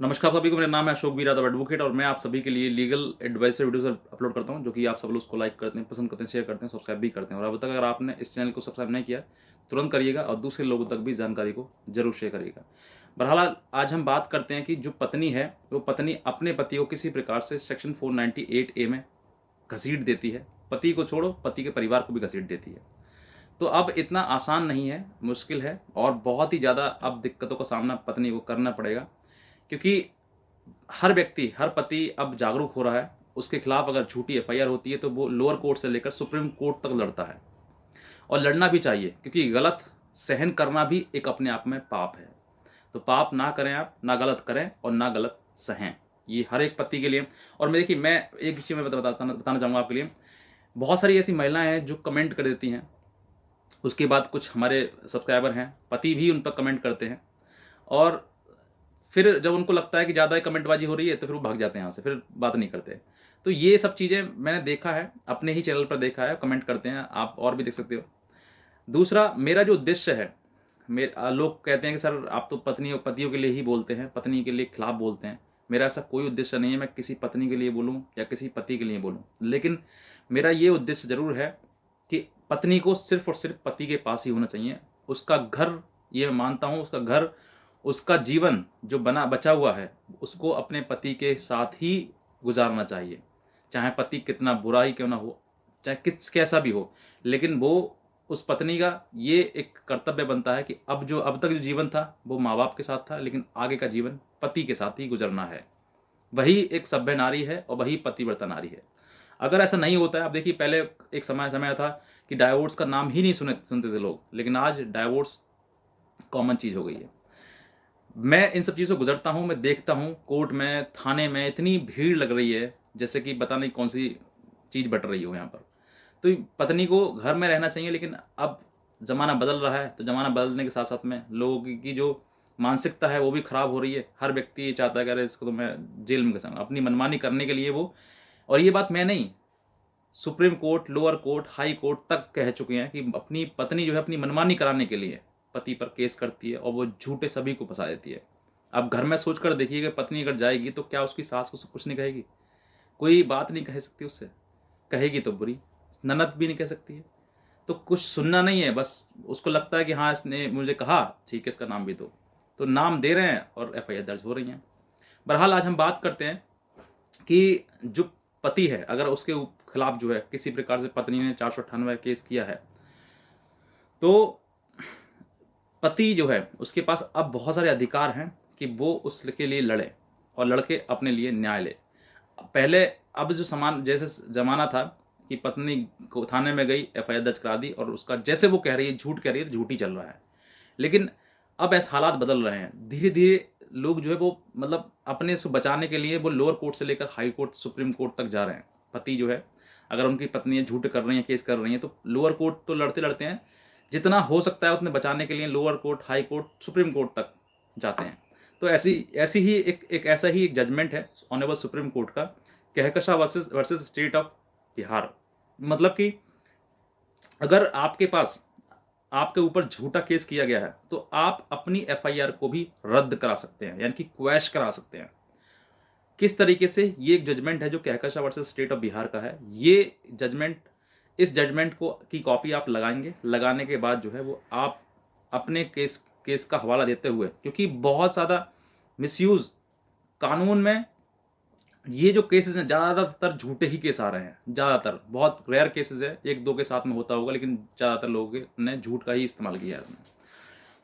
नमस्कार सभी को, मेरा नाम है अशोक वीराद एडवोकेट और मैं आप सभी के लिए लीगल एडवाइसर वीडियोस अपलोड करता हूं, जो कि आप सब लोग उसको लाइक करते हैं, पसंद करते हैं, शेयर करते हैं, सब्सक्राइब भी करते हैं। और अब तक अगर आपने इस चैनल को सब्सक्राइब नहीं किया तुरंत करिएगा और दूसरे लोगों तक भी जानकारी को जरूर शेयर करिएगा। बहरहाल आज हम बात करते हैं कि जो पत्नी है वो पत्नी अपने पति को किसी प्रकार से सेक्शन 498A में घसीट देती है। पति को छोड़ो, पति के परिवार को भी घसीट देती है। तो अब इतना आसान नहीं है, मुश्किल है और बहुत ही ज़्यादा अब दिक्कतों का सामना पत्नी को करना पड़ेगा, क्योंकि हर व्यक्ति, हर पति अब जागरूक हो रहा है। उसके खिलाफ अगर झूठी एफआईआर होती है तो वो लोअर कोर्ट से लेकर सुप्रीम कोर्ट तक लड़ता है, और लड़ना भी चाहिए, क्योंकि गलत सहन करना भी एक अपने आप में पाप है। तो पाप ना करें, आप ना गलत करें और ना गलत सहें। ये हर एक पति के लिए। और मैं देखिए, मैं एक चीज़ मैं बताना चाहूँगा आपके लिए। बहुत सारी ऐसी महिलाएं हैं जो कमेंट कर देती हैं, उसके बाद कुछ हमारे सब्सक्राइबर हैं, पति भी उन पर कमेंट करते हैं, और फिर जब उनको लगता है कि ज़्यादा ही कमेंटबाजी हो रही है तो फिर वो भाग जाते हैं यहाँ से, फिर बात नहीं करते। तो ये सब चीज़ें मैंने देखा है, अपने ही चैनल पर देखा है, कमेंट करते हैं, आप और भी देख सकते हो। दूसरा, मेरा जो उद्देश्य है, मेरे लोग कहते हैं कि सर आप तो पतियों के लिए ही बोलते हैं, पत्नी के लिए खिलाफ बोलते हैं। मेरा ऐसा कोई उद्देश्य नहीं है मैं किसी पत्नी के लिए बोलूँ या किसी पति के लिए बोलूँ, लेकिन मेरा ये उद्देश्य ज़रूर है कि पत्नी को सिर्फ और सिर्फ पति के पास ही होना चाहिए। उसका घर, ये मैं मानता हूँ, उसका घर, उसका जीवन जो बचा हुआ है, उसको अपने पति के साथ ही गुजारना चाहिए। चाहे पति कितना बुरा ही क्यों ना हो, चाहे कैसा भी हो, लेकिन वो, उस पत्नी का ये एक कर्तव्य बनता है कि अब तक जो जीवन था वो माँ बाप के साथ था, लेकिन आगे का जीवन पति के साथ ही गुजरना है। वही एक सभ्य नारी है और वही पतिव्रता नारी है। अगर ऐसा नहीं होता है, आप देखिए, पहले एक समय था कि डाइवोर्स का नाम ही नहीं सुनते थे लोग, लेकिन आज डाइवोर्स कॉमन चीज हो गई है। मैं इन सब चीज़ों से गुजरता हूँ, मैं देखता हूँ कोर्ट में, थाने में इतनी भीड़ लग रही है जैसे कि पता नहीं कौन सी चीज़ बट रही हो यहाँ पर। तो पत्नी को घर में रहना चाहिए, लेकिन अब ज़माना बदल रहा है, तो ज़माना बदलने के साथ साथ में लोगों की जो मानसिकता है वो भी खराब हो रही है। हर व्यक्ति ये चाहता है कि अरे इसको तो मैं जेल में घसाऊंगा, अपनी मनमानी करने के लिए वो। और ये बात मैं नहीं, supreme court, lower court, high court तक कह चुके हैं कि अपनी पत्नी जो है अपनी मनमानी कराने के लिए पति पर केस करती है और वो झूठे सभी को फंसा देती है। अब घर में सोच कर देखिए कि पत्नी अगर जाएगी तो क्या उसकी सास को कुछ नहीं कहेगी? कोई बात नहीं कह सकती उससे, कहेगी तो बुरी। ननद भी नहीं कह सकती है। तो कुछ सुनना नहीं है, बस उसको लगता है कि हाँ इसने मुझे कहा, ठीक है इसका नाम भी दो। तो नाम दे रहे हैं और एफआईआर दर्ज हो रही है। बहरहाल आज हम बात करते हैं कि जो पति है, अगर उसके खिलाफ जो है किसी प्रकार से पत्नी ने 498 केस किया है, तो पति जो है उसके पास अब बहुत सारे अधिकार हैं कि वो उसके लिए लड़े और लड़के अपने लिए न्याय ले। पहले, अब जो समान जैसे जमाना था कि पत्नी को थाने में गई, एफआईआर दर्ज करा दी और उसका जैसे वो कह रही है, झूठ कह रही है तो झूठ ही चल रहा है। लेकिन अब ऐसे हालात बदल रहे हैं, धीरे धीरे लोग जो है वो मतलब अपने से बचाने के लिए वो लोअर कोर्ट से लेकर हाई कोर्ट, सुप्रीम कोर्ट तक जा रहे हैं। पति जो है, अगर उनकी पत्नी झूठ कर रही है, केस कर रही है, तो लोअर कोर्ट तो लड़ते लड़ते हैं, जितना हो सकता है उतने बचाने के लिए lower court, high court, supreme court तक जाते हैं। तो ऐसी ऐसी ही एक ऐसा ही एक जजमेंट है ऑनरेबल सुप्रीम कोर्ट का, Kahkasha versus state of Bihar. मतलब कि अगर आपके पास, आपके ऊपर झूठा केस किया गया है तो आप अपनी एफआईआर को भी रद्द करा सकते हैं, यानी कि क्वैश करा सकते हैं। किस तरीके से? ये एक जजमेंट है जो Kahkasha versus state of Bihar का है। ये जजमेंट, इस जजमेंट को की कॉपी आप लगाएंगे, लगाने के बाद जो है वो आप अपने केस का हवाला देते हुए, क्योंकि बहुत ज़्यादा मिसयूज कानून में ये जो केसेस हैं, ज़्यादातर झूठे ही केस आ रहे हैं। ज़्यादातर, बहुत रेयर केसेस है, एक दो के साथ में होता होगा, लेकिन ज़्यादातर लोगों ने झूठ का ही इस्तेमाल किया है इसमें।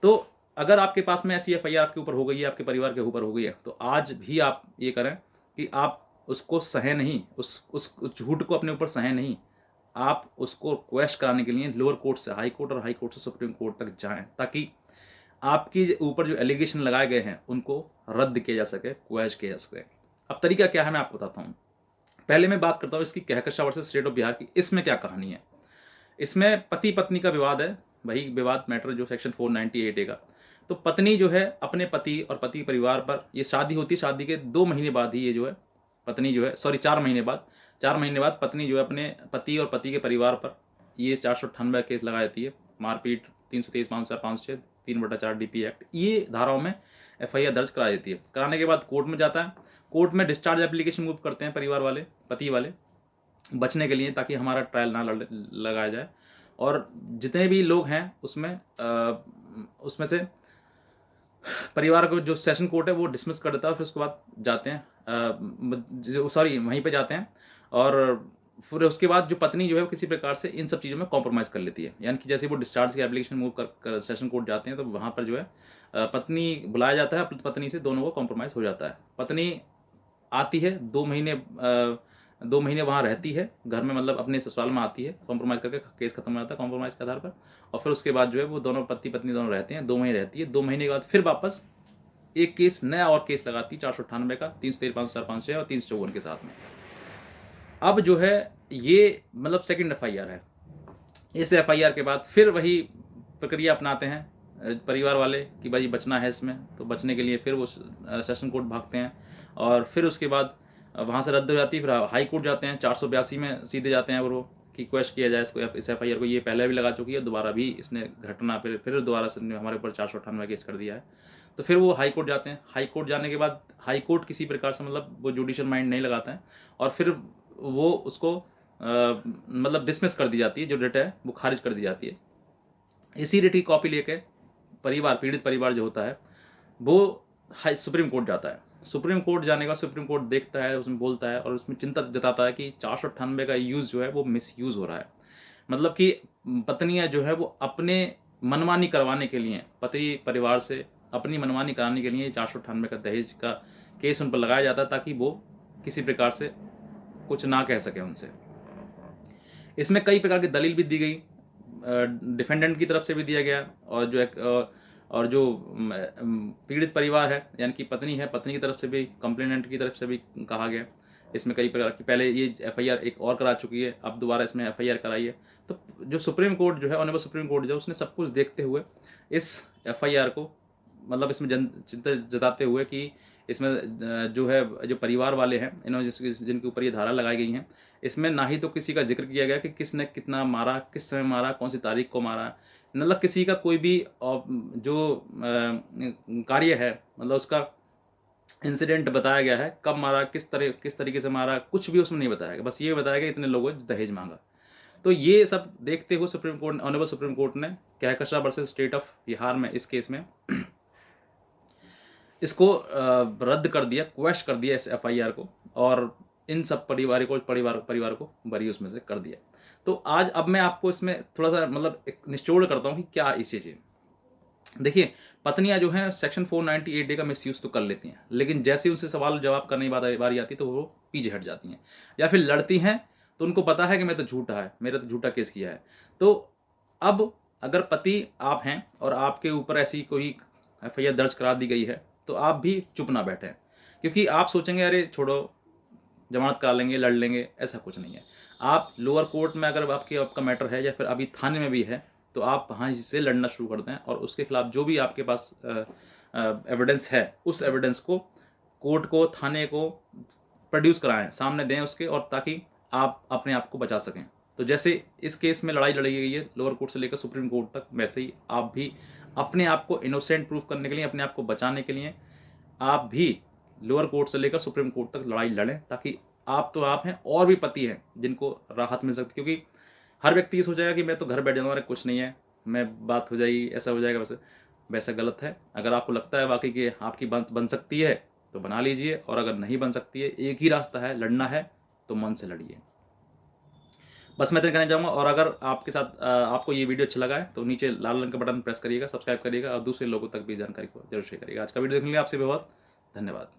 तो अगर आपके पास में ऐसी एफआईआर आपके ऊपर हो गई है, आपके परिवार के ऊपर हो गई है, तो आज भी आप ये करें कि आप उसको सहे नहीं, उस झूठ को अपने ऊपर सहे नहीं। आप उसको क्वेश्चन कराने के लिए लोअर कोर्ट से हाई कोर्ट और हाई कोर्ट से सुप्रीम कोर्ट तक जाएं, ताकि आपकी ऊपर जो एलिगेशन लगाए गए हैं उनको रद्द किया जा सके, क्वेश्चन किया जा सके। अब तरीका क्या है मैं आपको बताता हूँ। पहले मैं बात करता हूँ इसकी Kahkasha versus state of Bihar की। इसमें क्या कहानी है? इसमें पति पत्नी का विवाद है, वही विवाद मैटर जो सेक्शन 498A का। तो पत्नी जो है अपने पति और पति परिवार पर, ये शादी होती है, शादी के 2 महीने बाद ही ये जो है पत्नी जो है, सॉरी 4 महीने बाद, 4 महीने बाद पत्नी जो है अपने पति और पति के परिवार पर ये 498 केस लगा देती है। मारपीट, 323, 504, 506, 3/4 DP एक्ट, ये धाराओं में FIR दर्ज करा देती है। कराने के बाद कोर्ट में जाता है, कोर्ट में डिस्चार्ज एप्लीकेशन मूव करते हैं परिवार वाले, पति वाले, बचने के लिए, ताकि हमारा ट्रायल ना लगाया जाए। और जितने भी लोग हैं उसमें से परिवार को जो सेशन कोर्ट है वो डिसमिस कर देता है, फिर उसके बाद जाते हैं वहीं पे जाते हैं। और फिर उसके बाद जो पत्नी जो है वो किसी प्रकार से इन सब चीज़ों में कॉम्प्रोमाइज़ कर लेती है। यानी कि जैसे वो डिस्चार्ज की एप्लीकेशन मूव कर सेशन कोर्ट जाते हैं, तो वहाँ पर जो है पत्नी बुलाया जाता है, पत्नी से दोनों को कॉम्प्रोमाइज़ हो जाता है। पत्नी आती है 2 महीने वहाँ रहती है घर में, मतलब अपने ससुराल में आती है, कॉम्प्रोमाइज़ करके केस खत्म हो जाता है कॉम्प्रोमाइज़ के आधार पर। और फिर उसके बाद जो है वो दोनों पति पत्नी दोनों रहते हैं, 2 महीने रहती है। 2 महीने के बाद फिर वापस एक केस नया और केस लगाती है 498 का, 313, 546 और 354 के साथ में। अब जो है ये मतलब सेकंड FIR है। इस FIR के बाद फिर वही प्रक्रिया अपनाते हैं परिवार वाले कि भाई बचना है इसमें, तो बचने के लिए फिर वो सेशन कोर्ट भागते हैं। और फिर उसके बाद वहाँ से रद्द हो जाती है, फिर हाई कोर्ट जाते हैं, 482 में सीधे जाते हैं वो कि क्वेश्चन किया जाए इसको, इस FIR को। ये पहले भी लगा चुकी है, दोबारा भी इसने घटना फिर दोबारा से हमारे ऊपर 498 केस कर दिया है। तो फिर वो हाई कोर्ट जाते हैं। हाई कोर्ट जाने के बाद हाई कोर्ट किसी प्रकार से मतलब वो जुडिशियल माइंड नहीं लगाता है, और फिर वो उसको मतलब डिसमिस कर दी जाती है, जो रिट है वो खारिज कर दी जाती है। इसी रिट की कॉपी लेके पीड़ित परिवार जो होता है वो सुप्रीम कोर्ट जाता है। सुप्रीम कोर्ट जाने का सुप्रीम कोर्ट देखता है, उसमें बोलता है और उसमें चिंता जताता है कि 498 का यूज़ जो है वो मिसयूज़ हो रहा है। मतलब कि पत्नियां जो है वो अपने मनमानी करवाने के लिए, पति परिवार से अपनी मनमानी कराने के लिए 498 का दहेज का केस उन पर लगाया जाता है, ताकि वो किसी प्रकार से कुछ ना कह सके उनसे। इसमें कई प्रकार की दलील भी दी गई, डिफेंडेंट की तरफ से भी दिया गया, और जो पीड़ित परिवार है यानी कि पत्नी है, पत्नी की तरफ से भी, कंप्लेनेंट की तरफ से भी कहा गया। इसमें कई प्रकार की, पहले ये FIR एक और करा चुकी है, अब दोबारा इसमें FIR कराई है। तो जो सुप्रीम कोर्ट जो है, ऑनरेबल सुप्रीम कोर्ट जो है, उसने सब कुछ देखते हुए इस FIR को, मतलब इसमें चिंता जताते हुए कि इसमें जो है जो परिवार वाले हैं, इन्होंने जिनके ऊपर ये धारा लगाई गई हैं, इसमें ना ही तो किसी का जिक्र किया गया कि किसने कितना मारा, किस समय मारा, कौन सी तारीख को मारा, मतलब किसी का कोई भी जो कार्य है, मतलब उसका इंसिडेंट बताया गया है, कब मारा, किस तरीके से मारा, कुछ भी उसमें नहीं बताया गया। बस ये बताया गया इतने लोगों ने दहेज मांगा। तो ये सब देखते हुए Supreme Court, honourable Supreme Court ने Kahkashan versus state of Bihar में, इस केस में इसको रद्द कर दिया, क्वैश कर दिया इस FIR को, और इन सब परिवार को बरी उसमें से कर दिया। तो आज अब मैं आपको इसमें थोड़ा सा मतलब एक निचोड़ करता हूँ कि क्या इस चीज़। देखिए, पत्नियां जो हैं सेक्शन 498A का मिसयूज तो कर लेती हैं, लेकिन जैसे उनसे सवाल जवाब करने की बारी आती है तो वो पीछे हट जाती हैं, या फिर लड़ती हैं तो उनको पता है कि मैं तो झूठा है, मेरा तो झूठा केस किया है। तो अब अगर पति आप हैं और आपके ऊपर ऐसी कोई FIR दर्ज करा दी गई है, तो आप भी चुप ना बैठें, क्योंकि आप सोचेंगे अरे छोड़ो, जमानत करा लेंगे, लड़ लेंगे, ऐसा कुछ नहीं है। आप लोअर कोर्ट में अगर आपका मैटर है, या फिर अभी थाने में भी है, तो आप वहाँ से लड़ना शुरू कर दें, और उसके खिलाफ जो भी आपके पास एविडेंस है, उस एविडेंस को कोर्ट को, थाने को प्रोड्यूस कराएं, सामने दें उसके, और ताकि आप अपने आप को बचा सकें। तो जैसे इस केस में लड़ाई लड़ी गई है लोअर कोर्ट से लेकर सुप्रीम कोर्ट तक, वैसे ही आप भी अपने आप को इनोसेंट प्रूफ करने के लिए, अपने आप को बचाने के लिए, आप भी लोअर कोर्ट से लेकर सुप्रीम कोर्ट तक लड़ाई लड़ें, ताकि आप तो आप हैं और भी पति हैं जिनको राहत मिल सकती है। क्योंकि हर व्यक्ति ये सोचेगा कि मैं तो घर बैठ जाऊँगा, अरे कुछ नहीं है, मैं बात हो जाएगी, ऐसा हो जाएगा, वैसा गलत है। अगर आपको लगता है वाकई कि आपकी बात बन सकती है तो बना लीजिए, और अगर नहीं बन सकती है, एक ही रास्ता है, लड़ना है, तो मन से लड़िए। बस मैं इतना कहना चाहूँगा। और अगर आपके साथ आपको ये वीडियो अच्छा लगा है तो नीचे लाल रंग का बटन प्रेस करिएगा, सब्सक्राइब करिएगा, और दूसरे लोगों तक भी जानकारी को जरूर शेयर करिएगा। आज का वीडियो देखने के लिए आपसे बहुत धन्यवाद।